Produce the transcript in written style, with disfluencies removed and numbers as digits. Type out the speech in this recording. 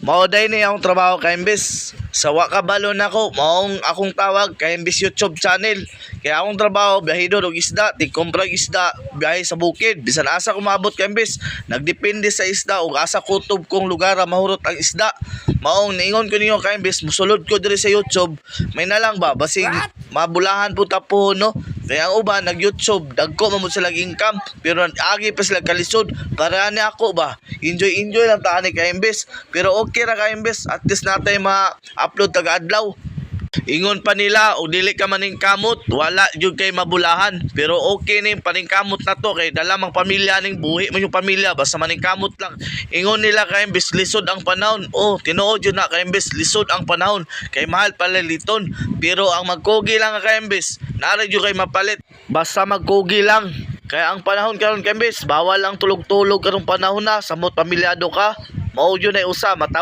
Mao day ni akong trabaho kay imbes sawa ka balon ako maong akong tawag kay imbes YouTube channel. Kaya akong trabaho biyahe og isda, tigkomprag isda, biyahe sa bukid. Bisan asa ko maabot kay imbes nagdepende sa isda ug asa kutob kong lugar mahurot ang isda. Maong niingon ko ninyo kay imbes musulod ko diri sa YouTube, may na lang ba basig mabulahan po tapo no. Kaya ang uban nag-YouTube, dagko man mo sila income, pero agi pa sila kalisod. Para ni ako ba, enjoy lang taan ni ka-imbes. Pero okay ra ka-imbes, at least natay ma-upload taga-adlaw. Ingon pa nila, o dili ka maning kamot, wala jud kay mabulahan. Pero okay ni paning kamot na to, kay dalamang pamilya ning buhi man yung pamilya, basta maning kamot lang. Ingon nila ka-imbes, lisod ang panahon. Oh, tinuod yun na ka-imbes, lisod ang panahon. Kay mahal pala liton. Pero ang magkugi lang ka-imbes, naray jud kay mapalit. Basta magkugi lang. Kaya ang panahon karon ka-imbes, bawal ang tulog-tulog karong panahon na, samot pamilyado ka. Mao yun ay usa,